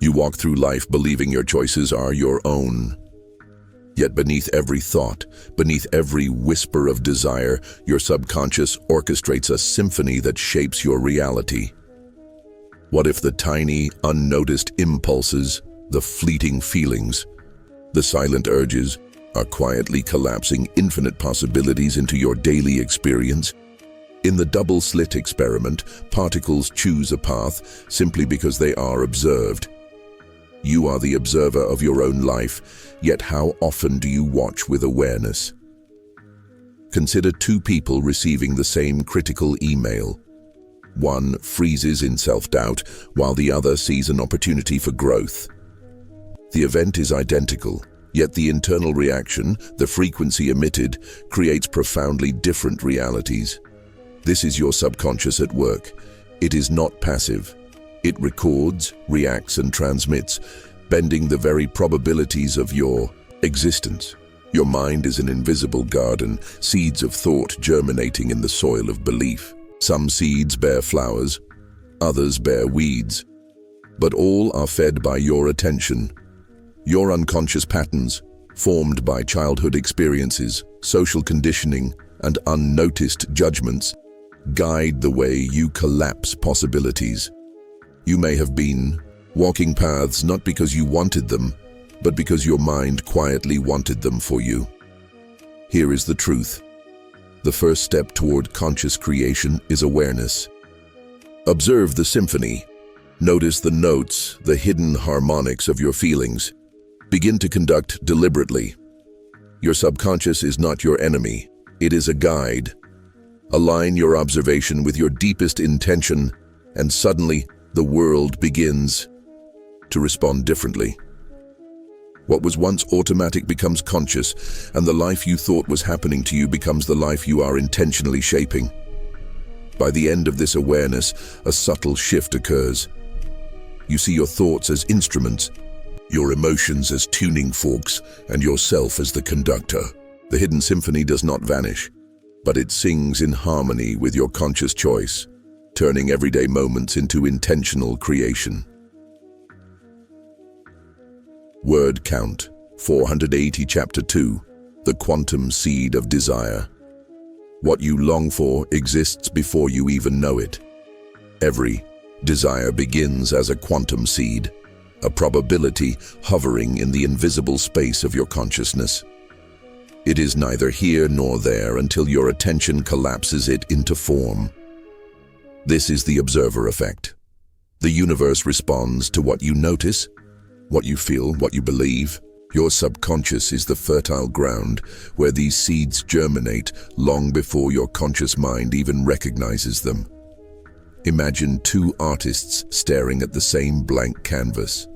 You walk through life believing your choices are your own. Yet beneath every thought, beneath every whisper of desire, your subconscious orchestrates a symphony that shapes your reality. What if the tiny, unnoticed impulses, the fleeting feelings, the silent urges, are quietly collapsing infinite possibilities into your daily experience? In the double-slit experiment, particles choose a path simply because they are observed. You are the observer of your own life, yet how often do you watch with awareness? Consider two people receiving the same critical email. One freezes in self-doubt, while the other sees an opportunity for growth. The event is identical, yet the internal reaction, the frequency emitted, creates profoundly different realities. This is your subconscious at work. It is not passive. It records, reacts, and transmits, bending the very probabilities of your existence. Your mind is an invisible garden, seeds of thought germinating in the soil of belief. Some seeds bear flowers, others bear weeds, but all are fed by your attention. Your unconscious patterns, formed by childhood experiences, social conditioning, and unnoticed judgments, guide the way you collapse possibilities. You may have been walking paths not because you wanted them, but because your mind quietly wanted them for you. Here is the truth. The first step toward conscious creation is awareness. Observe the symphony. Notice the notes, the hidden harmonics of your feelings. Begin to conduct deliberately. Your subconscious is not your enemy. It is a guide. Align your observation with your deepest intention, and suddenly, the world begins to respond differently. What was once automatic becomes conscious, and the life you thought was happening to you becomes the life you are intentionally shaping. By the end of this awareness, a subtle shift occurs. You see your thoughts as instruments, your emotions as tuning forks, and yourself as the conductor. The hidden symphony does not vanish, but it sings in harmony with your conscious choice, turning everyday moments into intentional creation. Word count, 480, Chapter 2, The Quantum Seed of Desire. What you long for exists before you even know it. Every desire begins as a quantum seed, a probability hovering in the invisible space of your consciousness. It is neither here nor there until your attention collapses it into form. This is the observer effect. The universe responds to what you notice, what you feel, what you believe. Your subconscious is the fertile ground where these seeds germinate long before your conscious mind even recognizes them. Imagine two artists staring at the same blank canvas.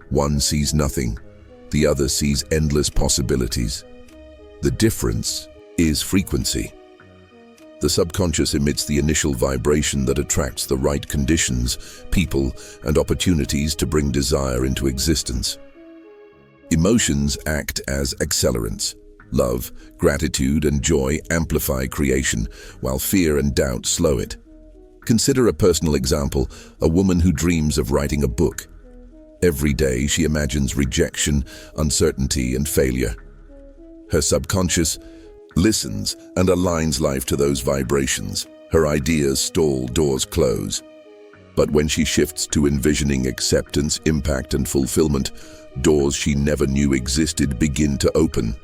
One sees nothing, the other sees endless possibilities. The difference is frequency. The subconscious emits the initial vibration that attracts the right conditions, people, and opportunities to bring desire into existence. Emotions act as accelerants. Love, gratitude, and joy amplify creation, while fear and doubt slow it. Consider a personal example, a woman who dreams of writing a book. Every day she imagines rejection, uncertainty, and failure. Her subconscious listens and aligns life to those vibrations. Her ideas stall, doors close. But when she shifts to envisioning acceptance, impact, and fulfillment, doors she never knew existed begin to open.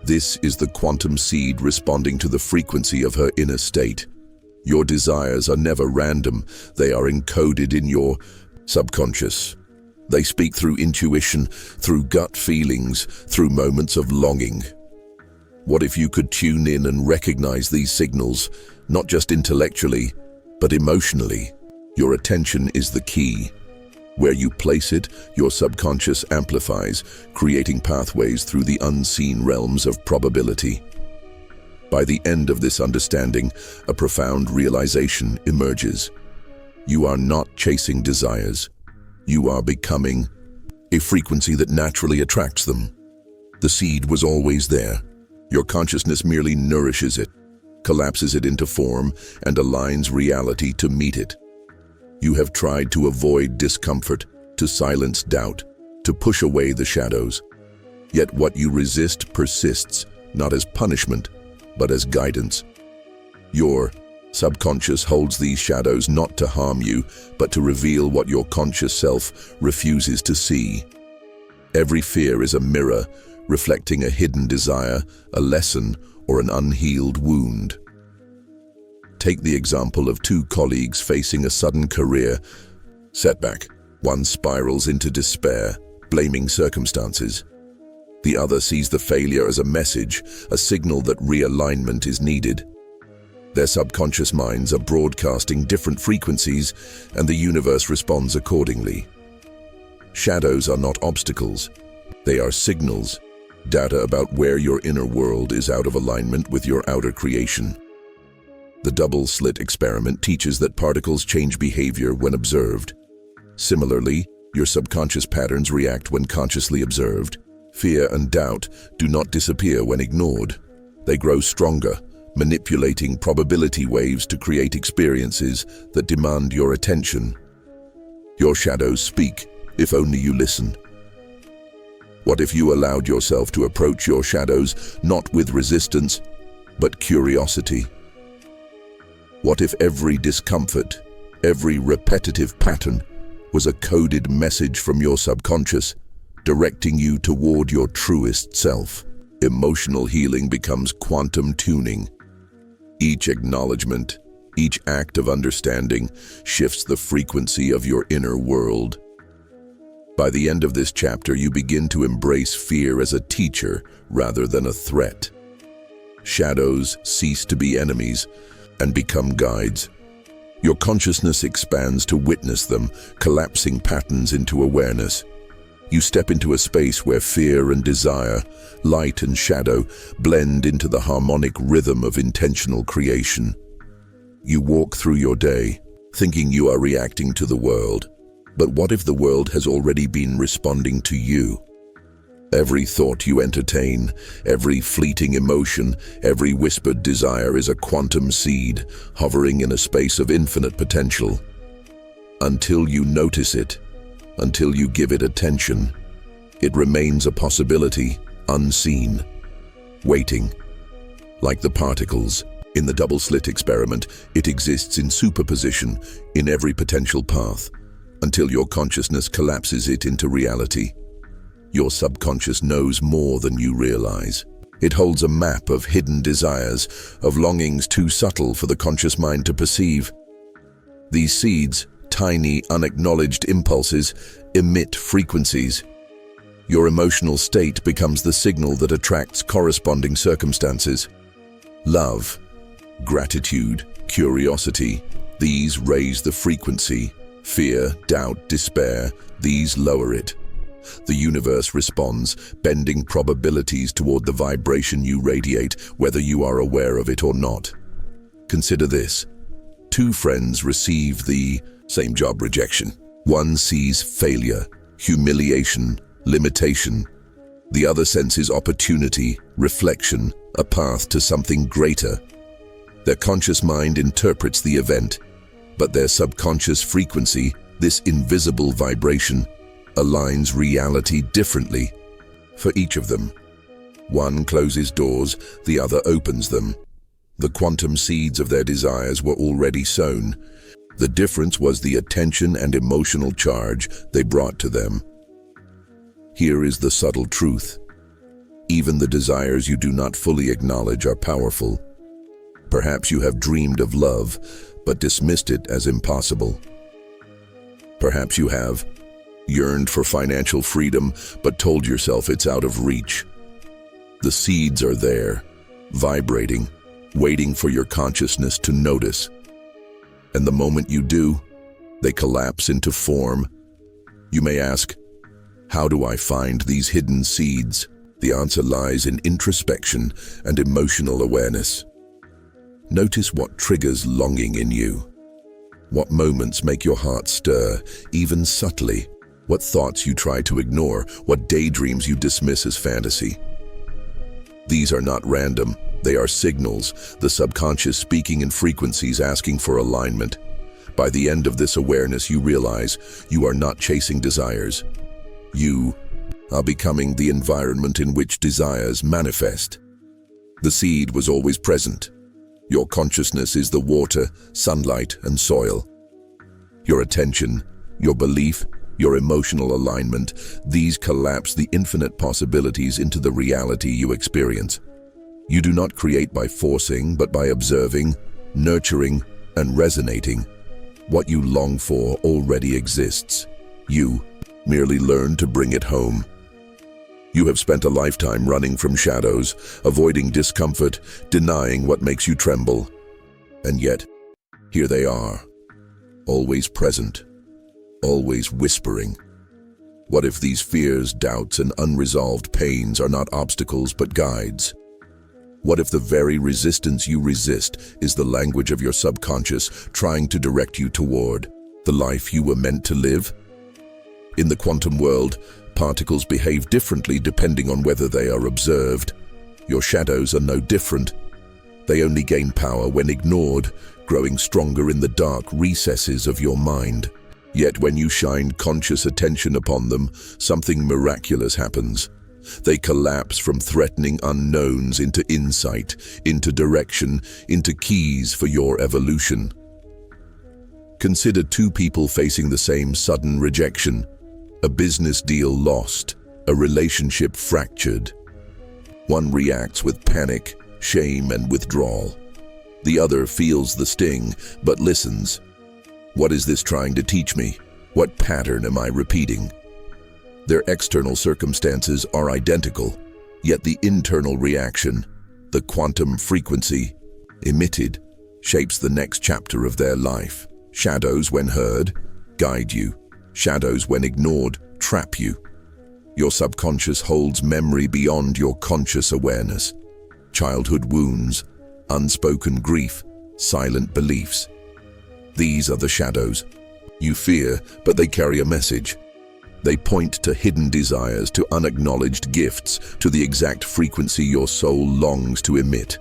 This is the quantum seed responding to the frequency of her inner state. Your desires are never random. They are encoded in your subconscious. They speak through intuition, through gut feelings, through moments of longing. What if you could tune in and recognize these signals, not just intellectually, but emotionally? Your attention is the key. Where you place it, your subconscious amplifies, creating pathways through the unseen realms of probability. By the end of this understanding, a profound realization emerges. You are not chasing desires. You are becoming a frequency that naturally attracts them. The seed was always there. Your consciousness merely nourishes it, collapses it into form, and aligns reality to meet it. You have tried to avoid discomfort, to silence doubt, to push away the shadows. Yet what you resist persists, not as punishment, but as guidance. Your subconscious holds these shadows not to harm you, but to reveal what your conscious self refuses to see. Every fear is a mirror, reflecting a hidden desire, a lesson, or an unhealed wound. Take the example of two colleagues facing a sudden career setback. One spirals into despair, blaming circumstances. The other sees the failure as a message, a signal that realignment is needed. Their subconscious minds are broadcasting different frequencies, and the universe responds accordingly. Shadows are not obstacles. They are signals, data about where your inner world is out of alignment with your outer creation. The double-slit experiment teaches that particles change behavior when observed. Similarly, your subconscious patterns react when consciously observed. Fear and doubt do not disappear when ignored. They grow stronger, manipulating probability waves to create experiences that demand your attention. Your shadows speak, if only you listen. What if you allowed yourself to approach your shadows not with resistance, but curiosity? What if every discomfort, every repetitive pattern, was a coded message from your subconscious, directing you toward your truest self? Emotional healing becomes quantum tuning. Each acknowledgement, each act of understanding shifts the frequency of your inner world. By the end of this chapter, you begin to embrace fear as a teacher rather than a threat. Shadows cease to be enemies and become guides. Your consciousness expands to witness them, collapsing patterns into awareness. You step into a space where fear and desire, light and shadow, blend into the harmonic rhythm of intentional creation. You walk through your day, thinking you are reacting to the world. But what if the world has already been responding to you? Every thought you entertain, every fleeting emotion, every whispered desire is a quantum seed hovering in a space of infinite potential. Until you notice it, until you give it attention, it remains a possibility, unseen, waiting. Like the particles in the double-slit experiment, it exists in superposition in every potential path, until your consciousness collapses it into reality. Your subconscious knows more than you realize. It holds a map of hidden desires, of longings too subtle for the conscious mind to perceive. These seeds, tiny, unacknowledged impulses, emit frequencies. Your emotional state becomes the signal that attracts corresponding circumstances. Love, gratitude, curiosity, these raise the frequency. Fear, doubt, despair, these lower it. The universe responds, bending probabilities toward the vibration you radiate, whether you are aware of it or not. Consider this. Two friends receive the same job rejection. One sees failure, humiliation, limitation. The other senses opportunity, reflection, a path to something greater. Their conscious mind interprets the event, but their subconscious frequency, this invisible vibration, aligns reality differently for each of them. One closes doors, the other opens them. The quantum seeds of their desires were already sown. The difference was the attention and emotional charge they brought to them. Here is the subtle truth. Even the desires you do not fully acknowledge are powerful. Perhaps you have dreamed of love, but dismissed it as impossible. Perhaps you have yearned for financial freedom, but told yourself it's out of reach. The seeds are there, vibrating, waiting for your consciousness to notice. And the moment you do, they collapse into form. You may ask, how do I find these hidden seeds? The answer lies in introspection and emotional awareness. Notice what triggers longing in you. What moments make your heart stir, even subtly? What thoughts you try to ignore? What daydreams you dismiss as fantasy? These are not random. They are signals, the subconscious speaking in frequencies asking for alignment. By the end of this awareness, you realize you are not chasing desires. You are becoming the environment in which desires manifest. The seed was always present. Your consciousness is the water, sunlight, and soil. Your attention, your belief, your emotional alignment, these collapse the infinite possibilities into the reality you experience. You do not create by forcing, but by observing, nurturing, and resonating. What you long for already exists. You merely learn to bring it home. You have spent a lifetime running from shadows, avoiding discomfort, denying what makes you tremble. And yet, here they are, always present, always whispering. What if these fears, doubts, and unresolved pains are not obstacles but guides? What if the very resistance you resist is the language of your subconscious trying to direct you toward the life you were meant to live? In the quantum world, particles behave differently depending on whether they are observed. Your shadows are no different. They only gain power when ignored, growing stronger in the dark recesses of your mind. Yet when you shine conscious attention upon them, something miraculous happens. They collapse from threatening unknowns into insight, into direction, into keys for your evolution. Consider two people facing the same sudden rejection. A business deal lost, a relationship fractured. One reacts with panic, shame, and withdrawal. The other feels the sting, but listens. What is this trying to teach me? What pattern am I repeating? Their external circumstances are identical, yet the internal reaction, the quantum frequency emitted, shapes the next chapter of their life. Shadows, when heard, guide you. Shadows, when ignored, trap you. Your subconscious holds memory beyond your conscious awareness. Childhood wounds, unspoken grief, silent beliefs. These are the shadows. You fear, but they carry a message. They point to hidden desires, to unacknowledged gifts, to the exact frequency your soul longs to emit.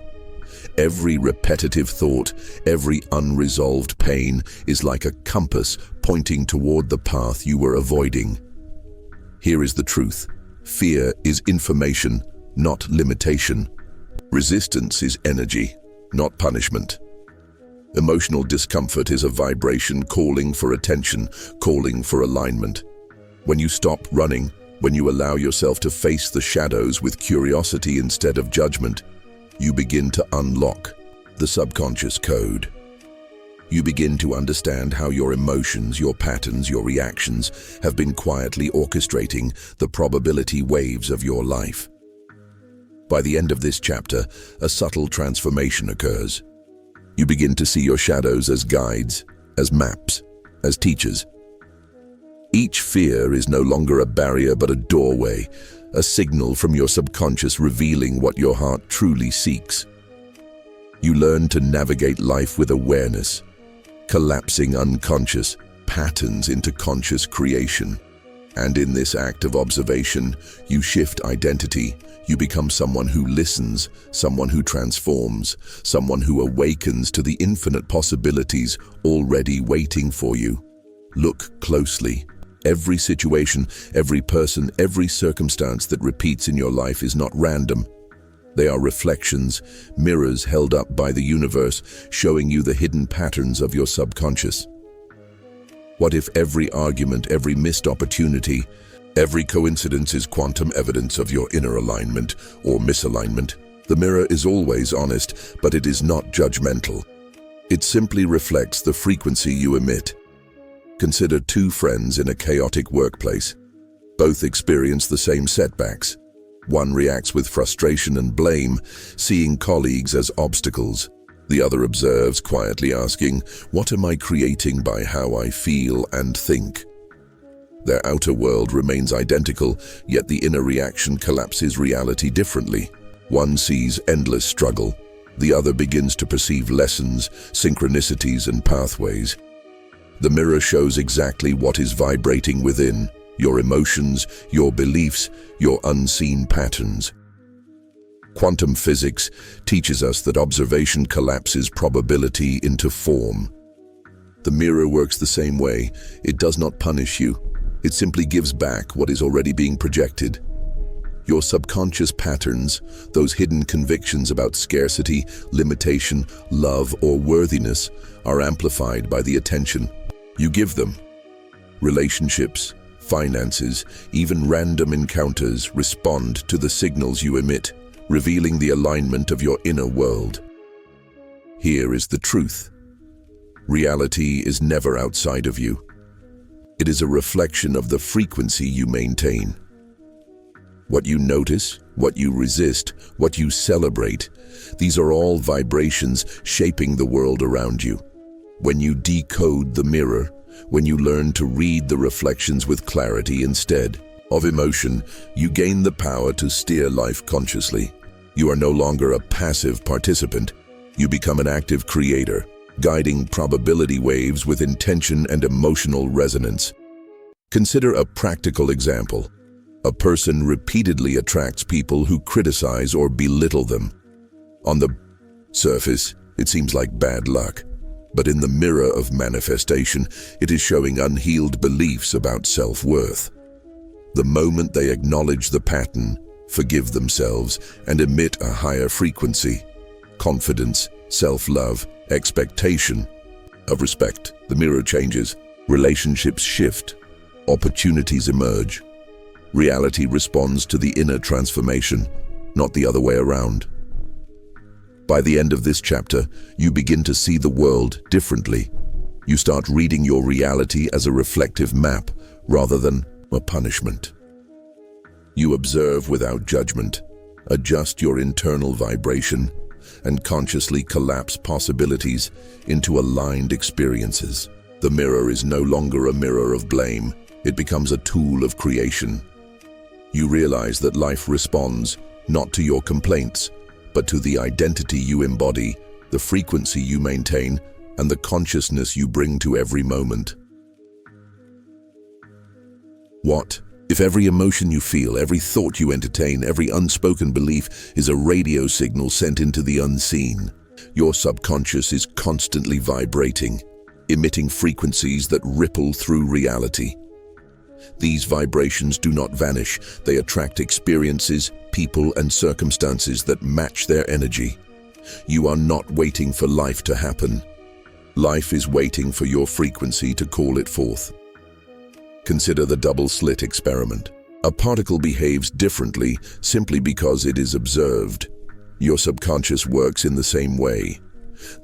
Every repetitive thought, every unresolved pain is like a compass pointing toward the path you were avoiding. Here is the truth. Fear is information, not limitation. Resistance is energy, not punishment. Emotional discomfort is a vibration calling for attention, calling for alignment. When you stop running, when you allow yourself to face the shadows with curiosity instead of judgment, you begin to unlock the subconscious code. You begin to understand how your emotions, your patterns, your reactions have been quietly orchestrating the probability waves of your life. By the end of this chapter, a subtle transformation occurs. You begin to see your shadows as guides, as maps, as teachers. Each fear is no longer a barrier but a doorway, a signal from your subconscious revealing what your heart truly seeks. You learn to navigate life with awareness, collapsing unconscious patterns into conscious creation. And in this act of observation, you shift identity. You become someone who listens, someone who transforms, someone who awakens to the infinite possibilities already waiting for you. Look closely. Every situation, every person, every circumstance that repeats in your life is not random. They are reflections, mirrors held up by the universe, showing you the hidden patterns of your subconscious. What if every argument, every missed opportunity, every coincidence is quantum evidence of your inner alignment or misalignment? The mirror is always honest, but it is not judgmental. It simply reflects the frequency you emit. Consider two friends in a chaotic workplace. Both experience the same setbacks. One reacts with frustration and blame, seeing colleagues as obstacles. The other observes, quietly asking, "What am I creating by how I feel and think?" Their outer world remains identical, yet the inner reaction collapses reality differently. One sees endless struggle. The other begins to perceive lessons, synchronicities, and pathways. The mirror shows exactly what is vibrating within: your emotions, your beliefs, your unseen patterns. Quantum physics teaches us that observation collapses probability into form. The mirror works the same way. It does not punish you. It simply gives back what is already being projected. Your subconscious patterns, those hidden convictions about scarcity, limitation, love, or worthiness, are amplified by the attention you give them. Relationships, finances, even random encounters respond to the signals you emit, revealing the alignment of your inner world. Here is the truth. Reality is never outside of you. It is a reflection of the frequency you maintain. What you notice, what you resist, what you celebrate, these are all vibrations shaping the world around you. When you decode the mirror, when you learn to read the reflections with clarity instead of emotion, you gain the power to steer life consciously. You are no longer a passive participant. You become an active creator, guiding probability waves with intention and emotional resonance. Consider a practical example. A person repeatedly attracts people who criticize or belittle them. On the surface, it seems like bad luck, but in the mirror of manifestation, it is showing unhealed beliefs about self-worth. The moment they acknowledge the pattern, forgive themselves, and emit a higher frequency, confidence, self-love, expectation of respect, the mirror changes, relationships shift, opportunities emerge. Reality responds to the inner transformation, not the other way around. By the end of this chapter, you begin to see the world differently. You start reading your reality as a reflective map rather than a punishment. You observe without judgment, adjust your internal vibration, and consciously collapse possibilities into aligned experiences. The mirror is no longer a mirror of blame. It becomes a tool of creation. You realize that life responds not to your complaints, but to the identity you embody, the frequency you maintain, and the consciousness you bring to every moment. What if every emotion you feel, every thought you entertain, every unspoken belief is a radio signal sent into the unseen? Your subconscious is constantly vibrating, emitting frequencies that ripple through reality. These vibrations do not vanish. They attract experiences, people, and circumstances that match their energy. You are not waiting for life to happen. Life is waiting for your frequency to call it forth. Consider the double-slit experiment. A particle behaves differently simply because it is observed. Your subconscious works in the same way.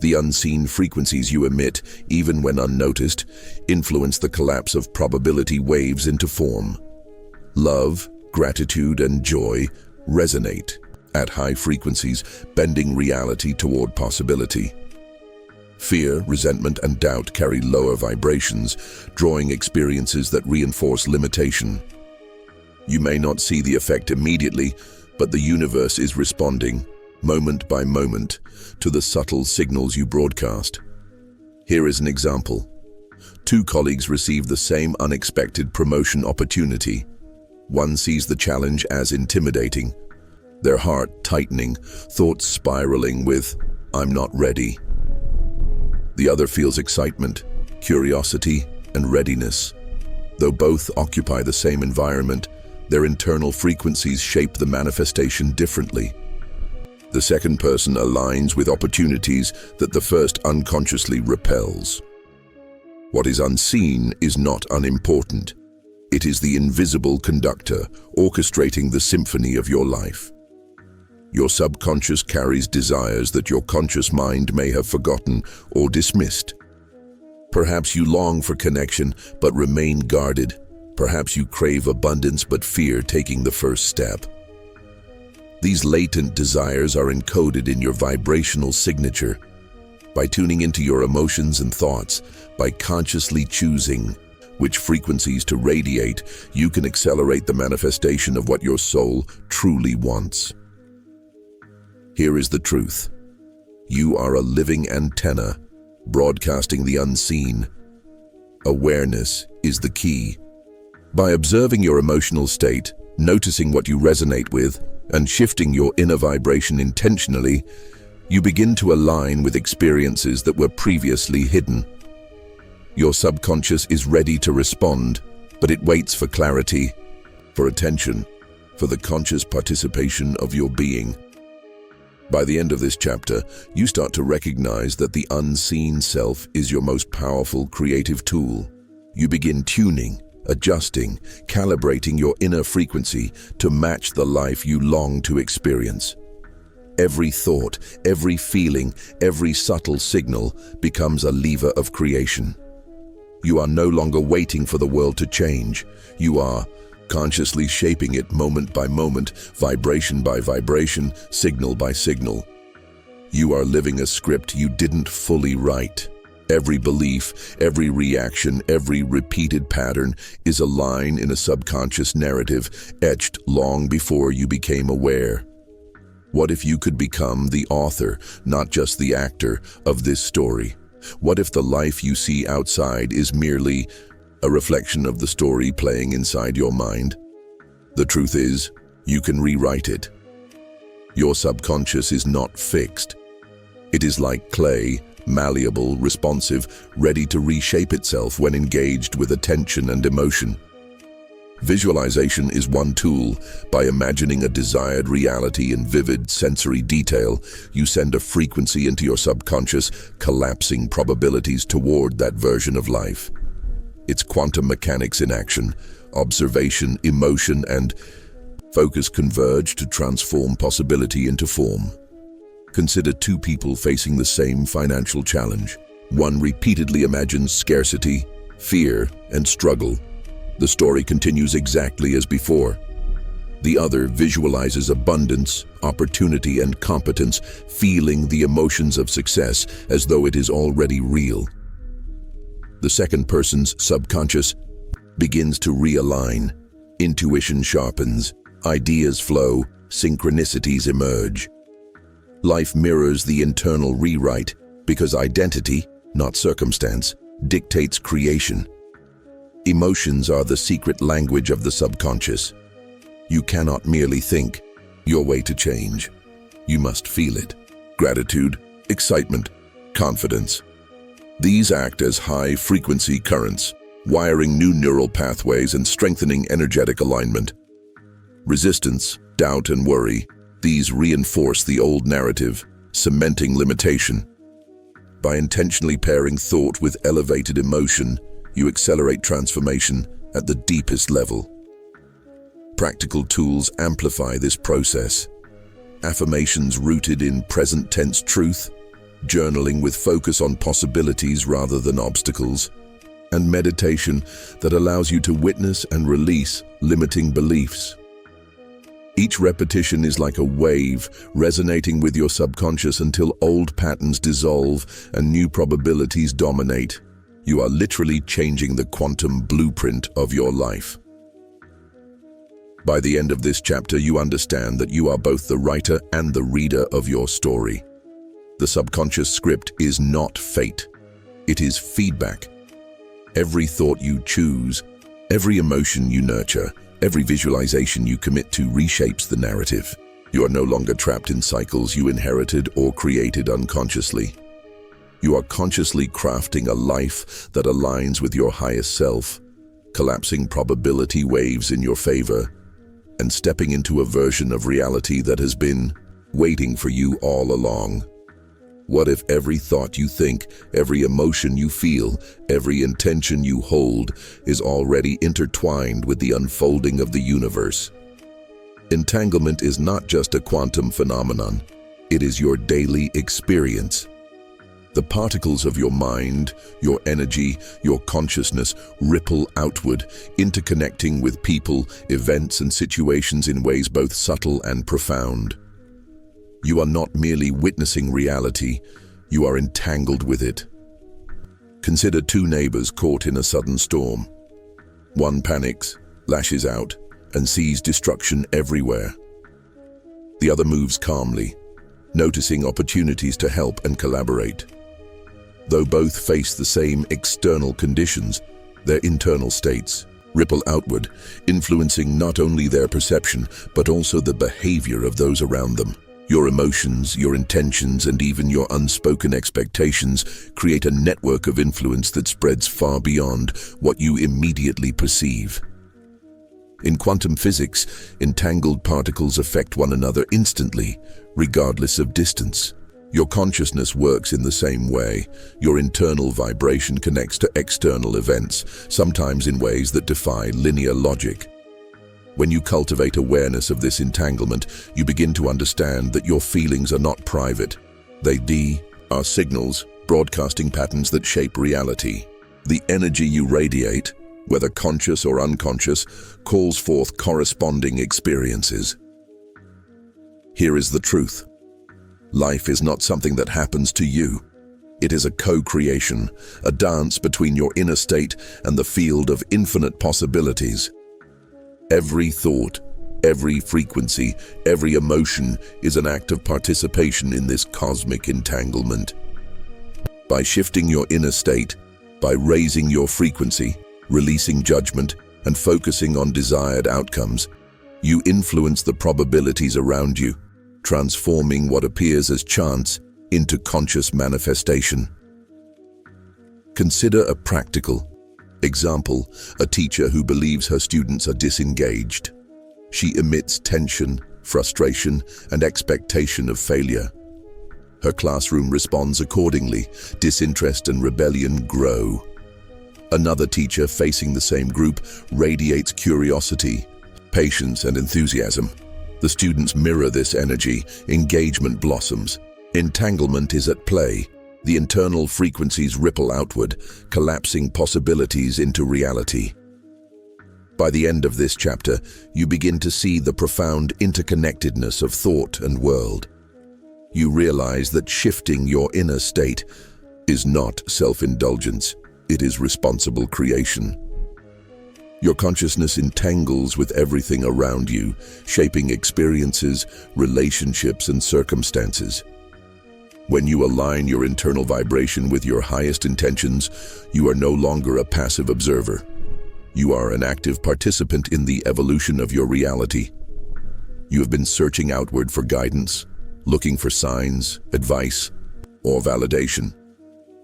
The unseen frequencies you emit, even when unnoticed, influence the collapse of probability waves into form. Love, gratitude, and joy resonate at high frequencies, bending reality toward possibility. Fear, resentment, and doubt carry lower vibrations, drawing experiences that reinforce limitation. You may not see the effect immediately, but the universe is responding, moment by moment, to the subtle signals you broadcast. Here is an example. Two colleagues receive the same unexpected promotion opportunity. One sees the challenge as intimidating, their heart tightening, thoughts spiraling with, "I'm not ready." The other feels excitement, curiosity, and readiness. Though both occupy the same environment, their internal frequencies shape the manifestation differently. The second person aligns with opportunities that the first unconsciously repels. What is unseen is not unimportant. It is the invisible conductor orchestrating the symphony of your life. Your subconscious carries desires that your conscious mind may have forgotten or dismissed. Perhaps you long for connection but remain guarded. Perhaps you crave abundance but fear taking the first step. These latent desires are encoded in your vibrational signature. By tuning into your emotions and thoughts, by consciously choosing which frequencies to radiate, you can accelerate the manifestation of what your soul truly wants. Here is the truth. You are a living antenna, broadcasting the unseen. Awareness is the key. By observing your emotional state, noticing what you resonate with, and shifting your inner vibration intentionally, you begin to align with experiences that were previously hidden. Your subconscious is ready to respond, but it waits for clarity, for attention, for the conscious participation of your being. By the end of this chapter, you start to recognize that the unseen self is your most powerful creative tool. You begin tuning, adjusting, calibrating your inner frequency to match the life you long to experience. Every thought, every feeling, every subtle signal becomes a lever of creation. You are no longer waiting for the world to change. You are consciously shaping it moment by moment, vibration by vibration, signal by signal. You are living a script you didn't fully write. Every belief, every reaction, every repeated pattern is a line in a subconscious narrative etched long before you became aware. What if you could become the author, not just the actor, of this story? What if the life you see outside is merely a reflection of the story playing inside your mind? The truth is, you can rewrite it. Your subconscious is not fixed. It is like clay, malleable, responsive, ready to reshape itself when engaged with attention and emotion. Visualization is one tool. By imagining a desired reality in vivid sensory detail, you send a frequency into your subconscious, collapsing probabilities toward that version of life. It's quantum mechanics in action. Observation, emotion, and focus converge to transform possibility into form. Consider two people facing the same financial challenge. One repeatedly imagines scarcity, fear, and struggle. The story continues exactly as before. The other visualizes abundance, opportunity, and competence, feeling the emotions of success as though it is already real. The second person's subconscious begins to realign. Intuition sharpens, ideas flow, synchronicities emerge. Life mirrors the internal rewrite because identity, not circumstance, dictates creation. Emotions are the secret language of the subconscious. You cannot merely think your way to change. You must feel it. Gratitude, excitement, confidence. These act as high-frequency currents, wiring new neural pathways and strengthening energetic alignment. Resistance, doubt, and worry, these reinforce the old narrative, cementing limitation. By intentionally pairing thought with elevated emotion, you accelerate transformation at the deepest level. Practical tools amplify this process. Affirmations rooted in present tense truth, journaling with focus on possibilities rather than obstacles, and meditation that allows you to witness and release limiting beliefs. Each repetition is like a wave resonating with your subconscious until old patterns dissolve and new probabilities dominate. You are literally changing the quantum blueprint of your life. By the end of this chapter, you understand that you are both the writer and the reader of your story. The subconscious script is not fate. It is feedback. Every thought you choose, every emotion you nurture, every visualization you commit to reshapes the narrative. You are no longer trapped in cycles you inherited or created unconsciously. You are consciously crafting a life that aligns with your highest self, collapsing probability waves in your favor, and stepping into a version of reality that has been waiting for you all along. What if every thought you think, every emotion you feel, every intention you hold is already intertwined with the unfolding of the universe? Entanglement is not just a quantum phenomenon. It is your daily experience. The particles of your mind, your energy, your consciousness ripple outward, interconnecting with people, events, and situations in ways both subtle and profound. You are not merely witnessing reality, you are entangled with it. Consider two neighbors caught in a sudden storm. One panics, lashes out, and sees destruction everywhere. The other moves calmly, noticing opportunities to help and collaborate. Though both face the same external conditions, their internal states ripple outward, influencing not only their perception, but also the behavior of those around them. Your emotions, your intentions, and even your unspoken expectations create a network of influence that spreads far beyond what you immediately perceive. In quantum physics, entangled particles affect one another instantly, regardless of distance. Your consciousness works in the same way. Your internal vibration connects to external events, sometimes in ways that defy linear logic. When you cultivate awareness of this entanglement, you begin to understand that your feelings are not private. They are signals, broadcasting patterns that shape reality. The energy you radiate, whether conscious or unconscious, calls forth corresponding experiences. Here is the truth. Life is not something that happens to you. It is a co-creation, a dance between your inner state and the field of infinite possibilities. Every thought, every frequency, every emotion is an act of participation in this cosmic entanglement. By shifting your inner state, by raising your frequency, releasing judgment, and focusing on desired outcomes, you influence the probabilities around you, transforming what appears as chance into conscious manifestation. Consider a practical example, a teacher who believes her students are disengaged. She emits tension, frustration, and expectation of failure. Her classroom responds accordingly. Disinterest and rebellion grow. Another teacher facing the same group radiates curiosity, patience, and enthusiasm. The students mirror this energy. Engagement blossoms. Entanglement is at play. The internal frequencies ripple outward, collapsing possibilities into reality. By the end of this chapter, you begin to see the profound interconnectedness of thought and world. You realize that shifting your inner state is not self-indulgence, it is responsible creation. Your consciousness entangles with everything around you, shaping experiences, relationships, and circumstances. When you align your internal vibration with your highest intentions, you are no longer a passive observer. You are an active participant in the evolution of your reality. You have been searching outward for guidance, looking for signs, advice, or validation.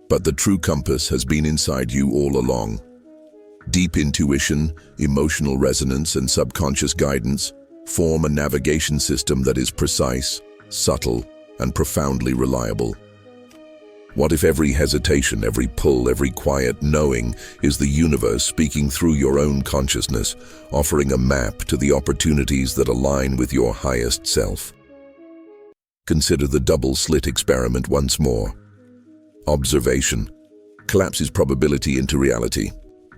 But the true compass has been inside you all along. Deep intuition, emotional resonance, and subconscious guidance form a navigation system that is precise, subtle, and profoundly reliable. What if every hesitation, every pull, every quiet knowing is the universe speaking through your own consciousness, offering a map to the opportunities that align with your highest self? Consider the double-slit experiment once more. Observation collapses probability into reality.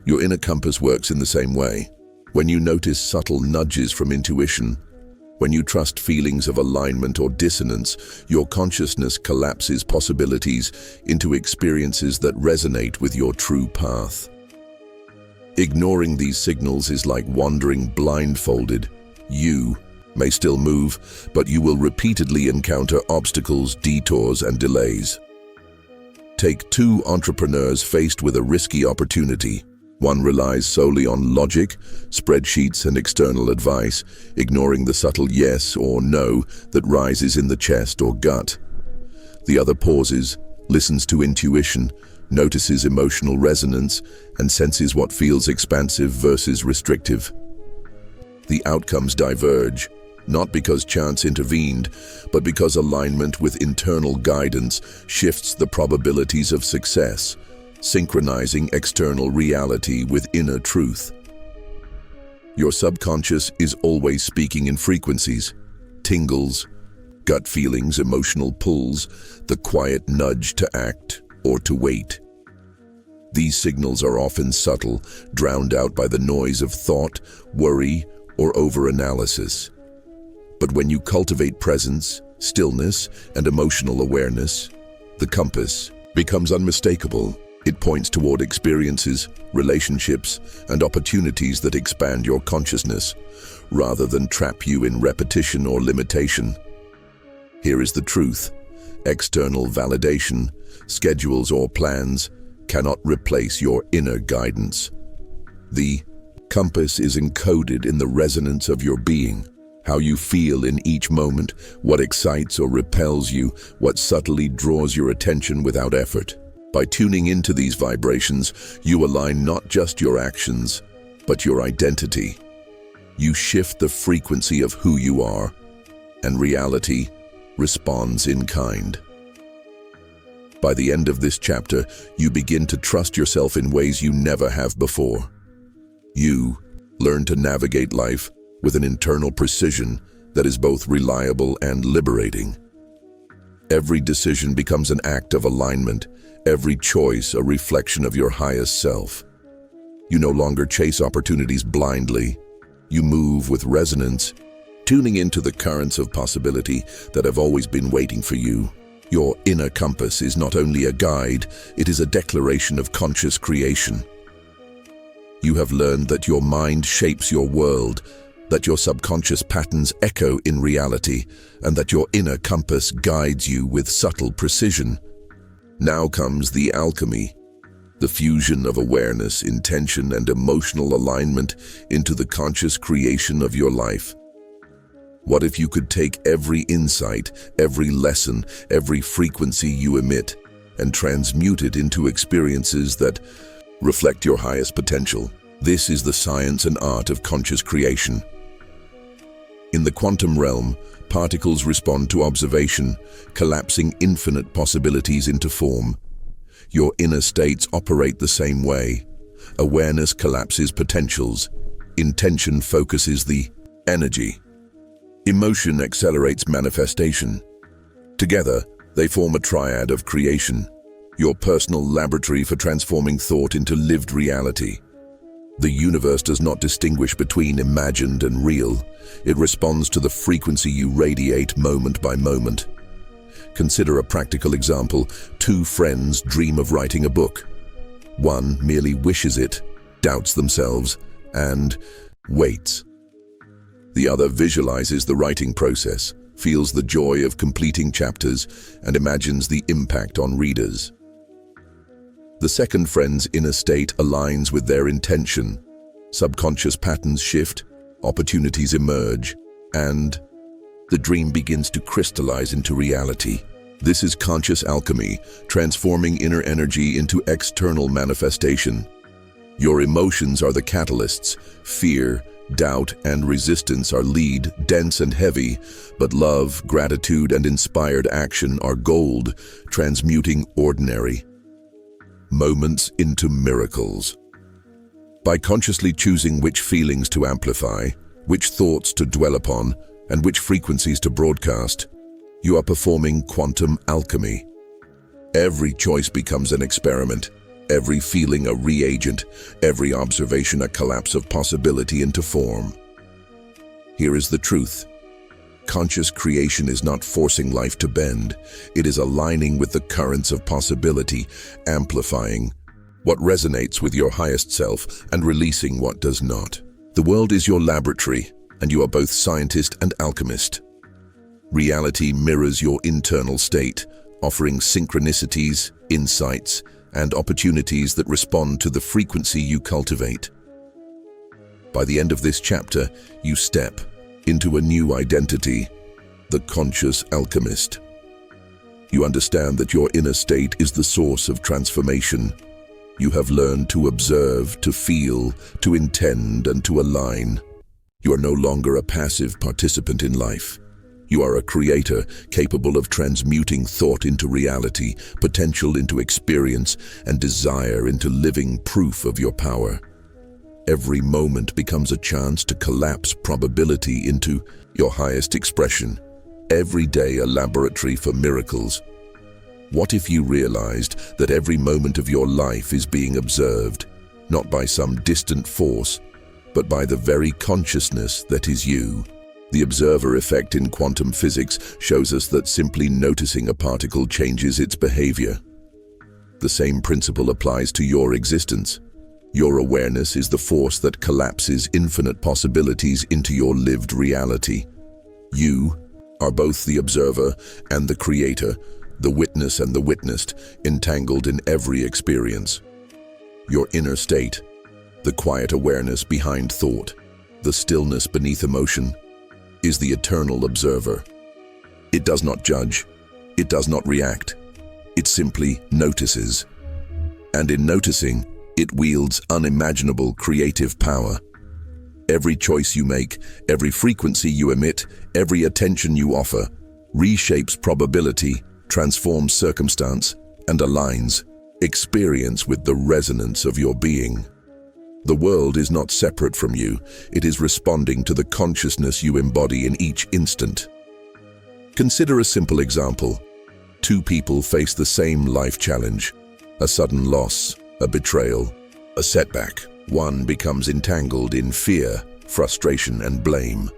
Your inner compass works in the same way. When you notice subtle nudges from intuition, when you trust feelings of alignment or dissonance, your consciousness collapses possibilities into experiences that resonate with your true path. Ignoring these signals is like wandering blindfolded. You may still move, but you will repeatedly encounter obstacles, detours, and delays. Take two entrepreneurs faced with a risky opportunity. One relies solely on logic, spreadsheets, and external advice, ignoring the subtle yes or no that rises in the chest or gut. The other pauses, listens to intuition, notices emotional resonance, and senses what feels expansive versus restrictive. The outcomes diverge, not because chance intervened, but because alignment with internal guidance shifts the probabilities of success, synchronizing external reality with inner truth. Your subconscious is always speaking in frequencies, tingles, gut feelings, emotional pulls, the quiet nudge to act or to wait. These signals are often subtle, drowned out by the noise of thought, worry, or over-analysis. But when you cultivate presence, stillness, and emotional awareness, the compass becomes unmistakable. It points toward experiences, relationships, and opportunities that expand your consciousness, rather than trap you in repetition or limitation. Here is the truth. External validation, schedules, or plans cannot replace your inner guidance. The compass is encoded in the resonance of your being, how you feel in each moment, what excites or repels you, what subtly draws your attention without effort. By tuning into these vibrations, you align not just your actions, but your identity. You shift the frequency of who you are, and reality responds in kind. By the end of this chapter, you begin to trust yourself in ways you never have before. You learn to navigate life with an internal precision that is both reliable and liberating. Every decision becomes an act of alignment, every choice a reflection of your highest self. You no longer chase opportunities blindly. You move with resonance, tuning into the currents of possibility that have always been waiting for you. Your inner compass is not only a guide, it is a declaration of conscious creation. You have learned that your mind shapes your world, that your subconscious patterns echo in reality, and that your inner compass guides you with subtle precision. Now comes the alchemy, the fusion of awareness, intention, and emotional alignment into the conscious creation of your life. What if you could take every insight, every lesson, every frequency you emit, and transmute it into experiences that reflect your highest potential? This is the science and art of conscious creation. In the quantum realm, particles respond to observation, collapsing infinite possibilities into form. Your inner states operate the same way. Awareness collapses potentials. Intention focuses the energy. Emotion accelerates manifestation. Together, they form a triad of creation, your personal laboratory for transforming thought into lived reality. The universe does not distinguish between imagined and real. It responds to the frequency you radiate moment by moment. Consider a practical example. Two friends dream of writing a book. One merely wishes it, doubts themselves, and waits. The other visualizes the writing process, feels the joy of completing chapters, and imagines the impact on readers. The second friend's inner state aligns with their intention. Subconscious patterns shift, opportunities emerge, and the dream begins to crystallize into reality. This is conscious alchemy, transforming inner energy into external manifestation. Your emotions are the catalysts. Fear, doubt, and resistance are lead, dense and heavy, but love, gratitude, and inspired action are gold, transmuting ordinary moments into miracles. By consciously choosing which feelings to amplify, which thoughts to dwell upon, and which frequencies to broadcast, you are performing quantum alchemy. Every choice becomes an experiment, every feeling a reagent, every observation a collapse of possibility into form. Here is the truth. Conscious creation is not forcing life to bend. It is aligning with the currents of possibility, amplifying what resonates with your highest self and releasing what does not. The world is your laboratory, and you are both scientist and alchemist. Reality mirrors your internal state, offering synchronicities, insights, and opportunities that respond to the frequency you cultivate. By the end of this chapter, you step into a new identity, the conscious alchemist. You understand that your inner state is the source of transformation. You have learned to observe, to feel, to intend, and to align. You are no longer a passive participant in life. You are a creator capable of transmuting thought into reality, potential into experience, and desire into living proof of your power. Every moment becomes a chance to collapse probability into your highest expression. Every day a laboratory for miracles. What if you realized that every moment of your life is being observed, not by some distant force, but by the very consciousness that is you? The observer effect in quantum physics shows us that simply noticing a particle changes its behavior. The same principle applies to your existence. Your awareness is the force that collapses infinite possibilities into your lived reality. You are both the observer and the creator, the witness and the witnessed, entangled in every experience. Your inner state, the quiet awareness behind thought, the stillness beneath emotion, is the eternal observer. It does not judge. It does not react. It simply notices. And in noticing, it wields unimaginable creative power. Every choice you make, every frequency you emit, every attention you offer, reshapes probability, transforms circumstance, and aligns experience with the resonance of your being. The world is not separate from you. It is responding to the consciousness you embody in each instant. Consider a simple example. Two people face the same life challenge: a sudden loss, a betrayal, a setback. One becomes entangled in fear, frustration, and blame.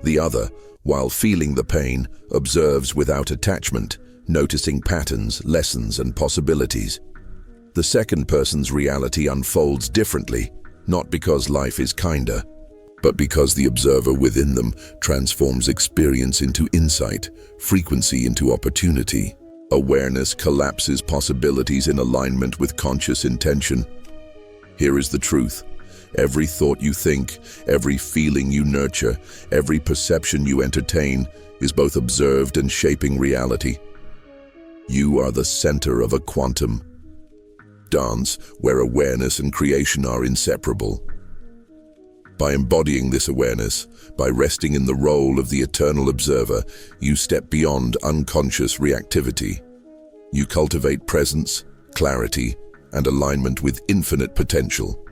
The other, while feeling the pain, observes without attachment, noticing patterns, lessons, and possibilities. The second person's reality unfolds differently, not because life is kinder, but because the observer within them transforms experience into insight, frequency into opportunity. Awareness collapses possibilities in alignment with conscious intention. Here is the truth. Every thought you think, every feeling you nurture, every perception you entertain is both observed and shaping reality. You are the center of a quantum dance where awareness and creation are inseparable. By embodying this awareness, by resting in the role of the eternal observer, you step beyond unconscious reactivity. You cultivate presence, clarity, and alignment with infinite potential.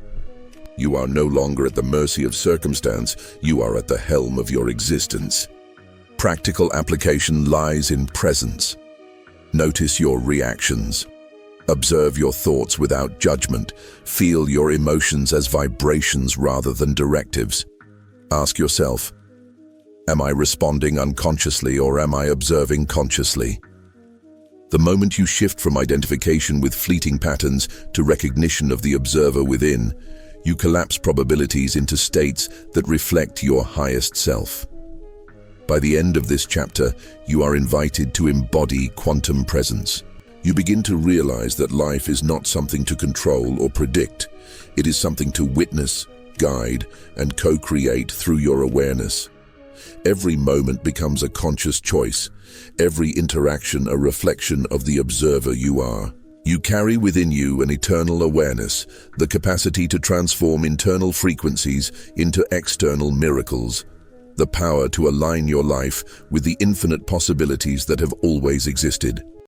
You are no longer at the mercy of circumstance, you are at the helm of your existence. Practical application lies in presence. Notice your reactions. Observe your thoughts without judgment. Feel your emotions as vibrations rather than directives. Ask yourself, am I responding unconsciously or am I observing consciously? The moment you shift from identification with fleeting patterns to recognition of the observer within, you collapse probabilities into states that reflect your highest self. By the end of this chapter, you are invited to embody quantum presence. You begin to realize that life is not something to control or predict. It is something to witness, guide, and co-create through your awareness. Every moment becomes a conscious choice, every interaction a reflection of the observer you are. You carry within you an eternal awareness, the capacity to transform internal frequencies into external miracles, the power to align your life with the infinite possibilities that have always existed.